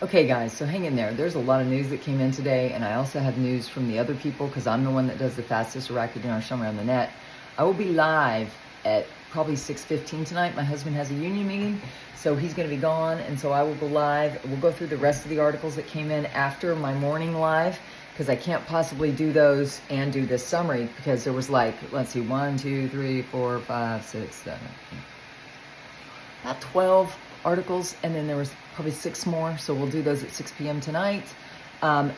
Okay, guys, so hang in there. There's a lot of news that came in today, and I also have news from the other people because I'm the one that does the fastest Iraqi Dinar somewhere on the net. I will be live at probably 6:15 tonight. My husband has a union meeting, so he's going to be gone, and so I will go live. We'll go through the rest of the articles that came in after my morning live because I can't possibly do those and do this summary because there was like, let's see, 1, 2, 3, 4, 5, 6, 7, about 12 articles, and then there was probably 6 more, so we'll do those at 6 p.m. tonight.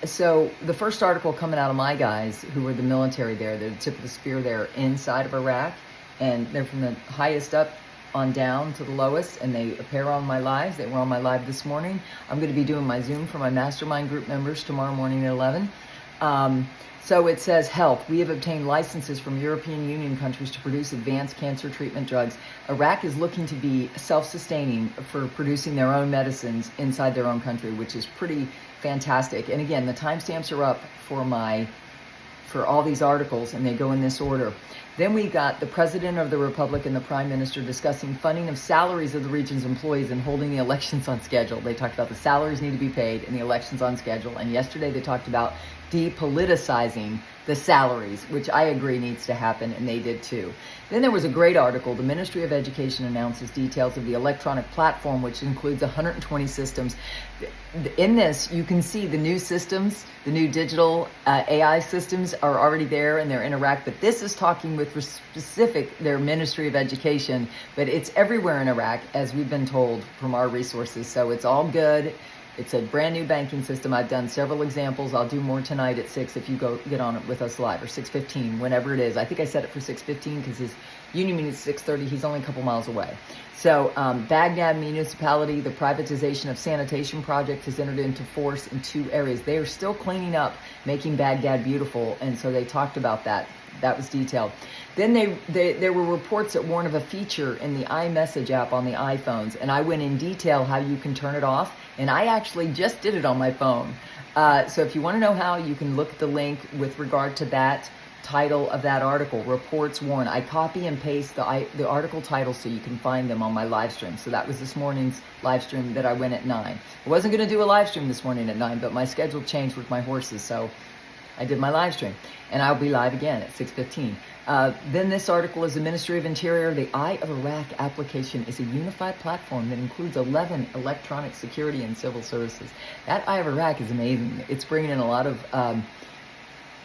So the first article coming out of my guys who were the military there, they're the tip of the spear there inside of Iraq, and they're from the highest up on down to the lowest, and they appear on my lives. They were on my live this morning. I'm going to be doing my Zoom for my mastermind group members tomorrow morning at 11. So it says, health. We have obtained licenses from European Union countries to produce advanced cancer treatment drugs. Iraq is looking to be self-sustaining for producing their own medicines inside their own country, which is pretty fantastic. And again, the timestamps are up for all these articles, and they go in this order. Then we got the President of the Republic and the Prime Minister discussing funding of salaries of the region's employees and holding the elections on schedule. They talked about the salaries need to be paid and the elections on schedule. And yesterday they talked about depoliticizing the salaries, which I agree needs to happen, and they did too. Then there was a great article. The Ministry of Education announces details of the electronic platform, which includes 120 systems. In this, you can see the new systems, the new digital AI systems are already there, and they're in Iraq, but this is talking with their Ministry of Education, but it's everywhere in Iraq, as we've been told from our resources, so it's all good. It's a brand new banking system. I've done several examples. I'll do more tonight at 6 if you go get on it with us live, or 6:15, whenever it is. I think I set it for 6:15 because his union meeting is 6:30. He's only a couple miles away. So Baghdad municipality, the privatization of sanitation project has entered into force in 2 areas. They are still cleaning up, making Baghdad beautiful, and so they talked about that. That was detailed. Then there were reports that warn of a feature in the iMessage app on the iPhones, and I went in detail how you can turn it off, and I actually just did it on my phone. So if you want to know how, you can look at the link with regard to that title of that article, Reports Warn. I copy and paste the article title so you can find them on my live stream. So that was this morning's live stream that I went at 9. I wasn't going to do a live stream this morning at 9, but my schedule changed with my horses, so I did my live stream, and I'll be live again at 6:15. Then this article is the Ministry of Interior. The Eye of Iraq application is a unified platform that includes 11 electronic security and civil services. That Eye of Iraq is amazing. It's bringing in a lot of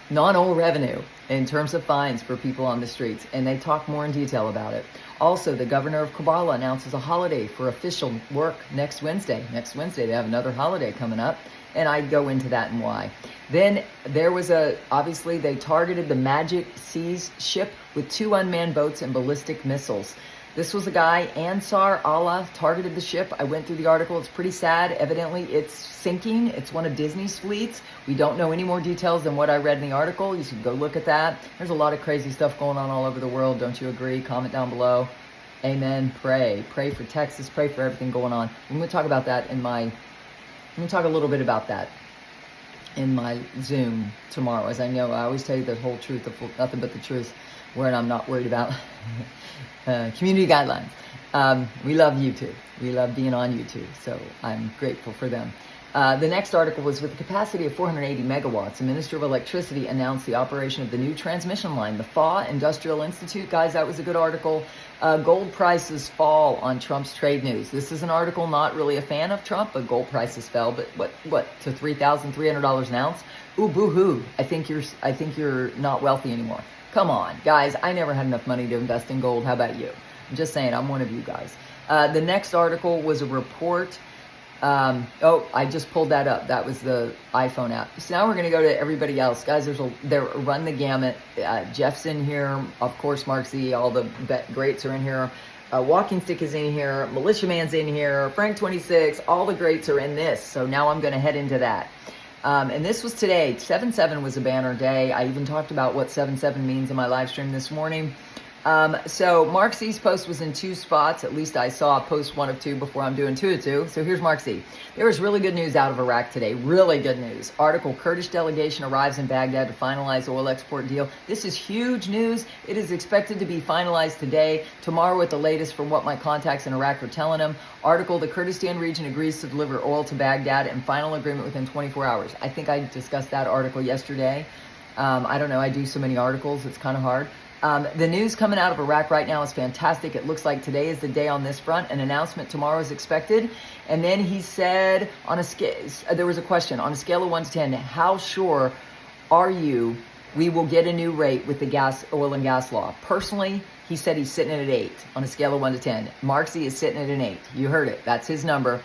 non-oil revenue in terms of fines for people on the streets, and they talk more in detail about it. Also, the governor of Kabbalah announces a holiday for official work next Wednesday. Next Wednesday, they have another holiday coming up, and I go into that and why. Then there was obviously they targeted the Magic Seas ship with 2 unmanned boats and ballistic missiles. This was a guy, Ansar Allah, targeted the ship. I went through the article. It's pretty sad. Evidently, it's sinking. It's one of Disney's fleets. We don't know any more details than what I read in the article. You should go look at that. There's a lot of crazy stuff going on all over the world. Don't you agree? Comment down below. Amen. Pray. Pray for Texas. Pray for everything going on. I'm going to talk about that I'm going to talk a little bit about that in my Zoom tomorrow. As I know, I always tell you the whole truth, nothing but the truth, where I'm not worried about community guidelines. We love YouTube. We love being on YouTube, so I'm grateful for them. The next article was, with a capacity of 480 megawatts, the Minister of Electricity announced the operation of the new transmission line, the FAW Industrial Institute. Guys, that was a good article. Gold prices fall on Trump's trade news. This is an article not really a fan of Trump, but gold prices fell. But what to $3,300 an ounce? Ooh, boo-hoo. I think you're not wealthy anymore. Come on, guys. I never had enough money to invest in gold. How about you? I'm just saying, I'm one of you guys. The next article was a report. I just pulled that up. That was the iPhone app. So now we're going to go to everybody else. Guys, run the gamut. Jeff's in here. Of course, Mark Z. All the greats are in here. Walking Stick is in here. Militiaman's in here. Frank 26. All the greats are in this. So now I'm going to head into that. And this was today. 7/7 was a banner day. I even talked about what 7/7 means in my live stream this morning. So Mark C's post was in 2 spots. At least I saw a post 1 of 2 before I'm doing 2 of 2. So here's Mark C. There was really good news out of Iraq today. Really good news. Article, Kurdish delegation arrives in Baghdad to finalize oil export deal. This is huge news. It is expected to be finalized today, tomorrow at the latest from what my contacts in Iraq are telling them. Article, the Kurdistan region agrees to deliver oil to Baghdad and final agreement within 24 hours. I think I discussed that article yesterday. I don't know. I do so many articles. It's kind of hard. The news coming out of Iraq right now is fantastic. It looks like today is the day on this front. An announcement tomorrow is expected. And then he said, on a scale, there was a question, on a scale of 1 to 10, how sure are you we will get a new rate with the oil and gas law? Personally, he said he's sitting at 8 on a scale of 1 to 10. Marksy is sitting at an 8. You heard it. That's his number.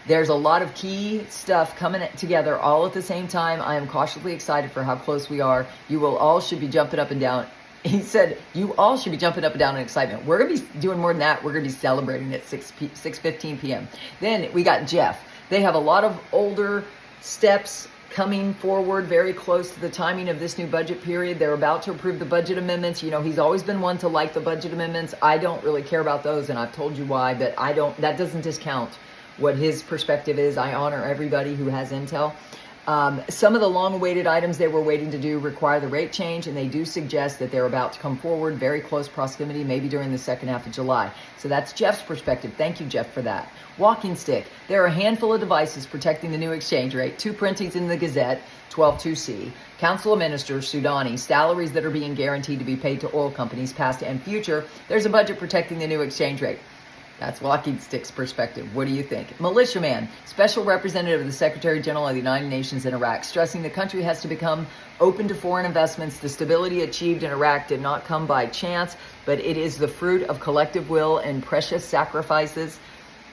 There's a lot of key stuff coming together all at the same time. I am cautiously excited for how close we are. You will all should be jumping up and down. He said, you all should be jumping up and down in excitement. We're going to be doing more than that. We're going to be celebrating at 6:15 p.m. Then we got Jeff. They have a lot of older steps coming forward very close to the timing of this new budget period. They're about to approve the budget amendments. You know, he's always been one to like the budget amendments. I don't really care about those, and I've told you why, but that doesn't discount what his perspective is. I honor everybody who has intel. Some of the long-awaited items they were waiting to do require the rate change, and they do suggest that they're about to come forward, very close proximity, maybe during the second half of July. So that's Jeff's perspective. Thank you, Jeff, for that. Walking stick. There are a handful of devices protecting the new exchange rate. 2 printings in the Gazette, 12.2c. Council of Ministers, Sudani, salaries that are being guaranteed to be paid to oil companies, past and future. There's a budget protecting the new exchange rate. That's Walking Stick's perspective. What do you think? Militiaman, Special Representative of the Secretary General of the United Nations in Iraq, stressing the country has to become open to foreign investments. The stability achieved in Iraq did not come by chance, but it is the fruit of collective will and precious sacrifices.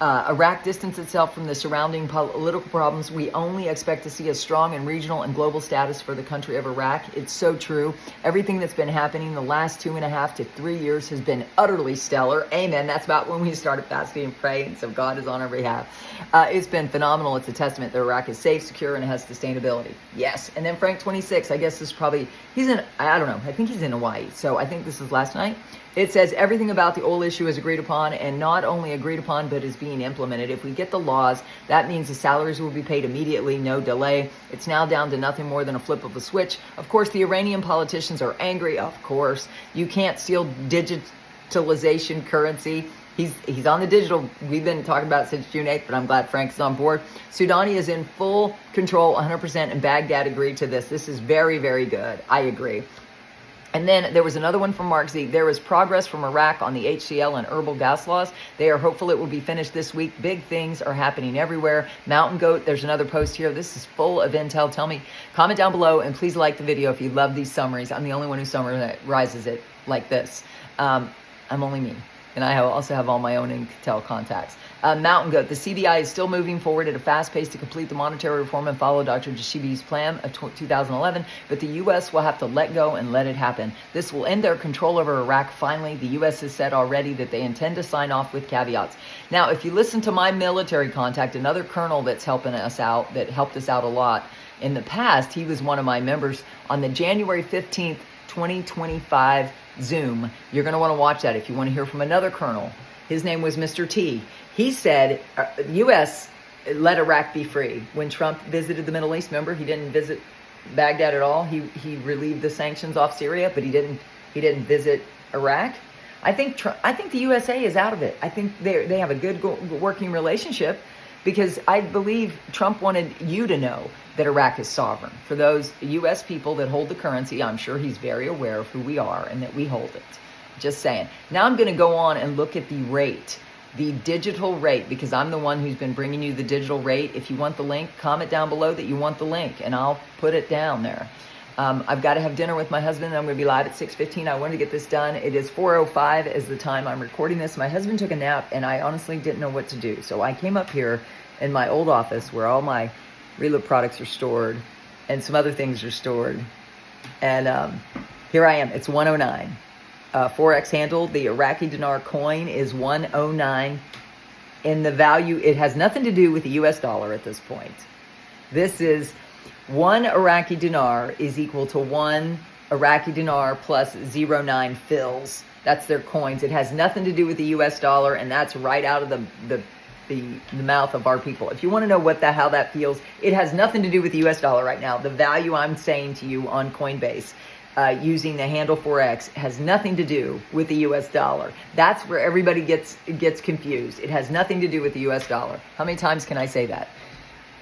Iraq distanced itself from the surrounding political problems. We only expect to see a strong and regional and global status for the country of Iraq. It's so true. Everything that's been happening the last 2.5 to 3 years has been utterly stellar. Amen. That's about when we started fasting and praying, so God is on our behalf. It's been phenomenal. It's a testament that Iraq is safe, secure, and has sustainability. Yes. And then Frank 26, I guess this is probably, I don't know, I think he's in Hawaii. So I think this is last night. It says everything about the oil issue is agreed upon, and not only agreed upon, but is being implemented. If we get the laws, that means the salaries will be paid immediately, no delay. It's now down to nothing more than a flip of a switch. Of course, the Iranian politicians are angry. Of course, you can't steal digitalization currency. He's on the digital. We've been talking about it since June 8th, but I'm glad Frank's on board. Sudani is in full control, 100%, and Baghdad agreed to this. This is very, very good. I agree. And then there was another one from Mark Z. There is progress from Iraq on the HCL and herbal gas laws. They are hopeful it will be finished this week. Big things are happening everywhere. Mountain Goat, there's another post here. This is full of intel. Tell me, comment down below, and please like the video if you love these summaries. I'm the only one who summarizes it like this. I'm only me. And I also have all my own intel contacts. Mountain Goat, the CBI is still moving forward at a fast pace to complete the monetary reform and follow Dr. Jashibi's plan of 2011, but the U.S. will have to let go and let it happen. This will end their control over Iraq finally. The U.S. has said already that they intend to sign off with caveats. Now, if you listen to my military contact, another colonel that's helping us out, that helped us out a lot in the past, he was one of my members on the January 15th, 2025 Zoom. You're going to want to watch that if you want to hear from another colonel. His name was Mr. T. He said the U.S. let Iraq be free. When Trump visited the Middle East, remember, he didn't visit Baghdad at all. He relieved the sanctions off Syria, but he didn't visit Iraq. I think the USA is out of it. I think they have a good working relationship, because I believe Trump wanted you to know that Iraq is sovereign. For those U.S. people that hold the currency, I'm sure he's very aware of who we are and that we hold it. Just saying. Now I'm going to go on and look at the rate, the digital rate, because I'm the one who's been bringing you the digital rate. If you want the link, comment down below that you want the link, and I'll put it down there. I've got to have dinner with my husband. I'm going to be live at 6:15. I wanted to get this done. It is 4:05 as the time I'm recording this. My husband took a nap, and I honestly didn't know what to do. So I came up here in my old office where all my Relib products are stored and some other things are stored. And here I am. It's 109. Forex handle, the Iraqi dinar coin is 109. In the value, it has nothing to do with the US dollar at this point. This is 1 Iraqi dinar is equal to 1 Iraqi dinar plus 0.9 fils. That's their coins. It has nothing to do with the US dollar, and that's right out of the mouth of our people. If you want to know how that feels, it has nothing to do with the US dollar right now. The value I'm saying to you on Coinbase, using the handle Forex, has nothing to do with the US dollar. That's where everybody gets confused. It has nothing to do with the US dollar. How many times can I say that?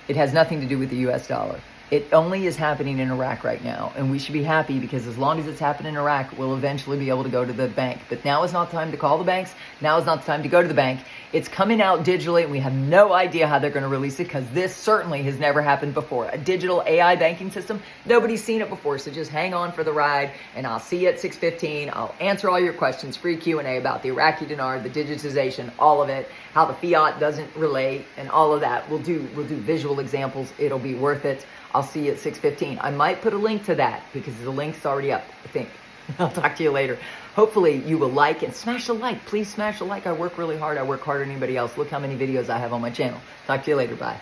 It has nothing to do with the US dollar. It only is happening in Iraq right now, and we should be happy because as long as it's happening in Iraq, we'll eventually be able to go to the bank. But now is not the time to call the banks. Now is not the time to go to the bank. It's coming out digitally, and we have no idea how they're going to release it because this certainly has never happened before. A digital AI banking system, nobody's seen it before, so just hang on for the ride, and I'll see you at 6:15. I'll answer all your questions, free Q&A about the Iraqi dinar, the digitization, all of it, how the fiat doesn't relate, and all of that. We'll do visual examples. It'll be worth it. I'll see you at 6:15. I might put a link to that because the link's already up, I think. I'll talk to you later. Hopefully you will like and smash a like. Please smash a like. I work really hard. I work harder than anybody else. Look how many videos I have on my channel. Talk to you later. Bye.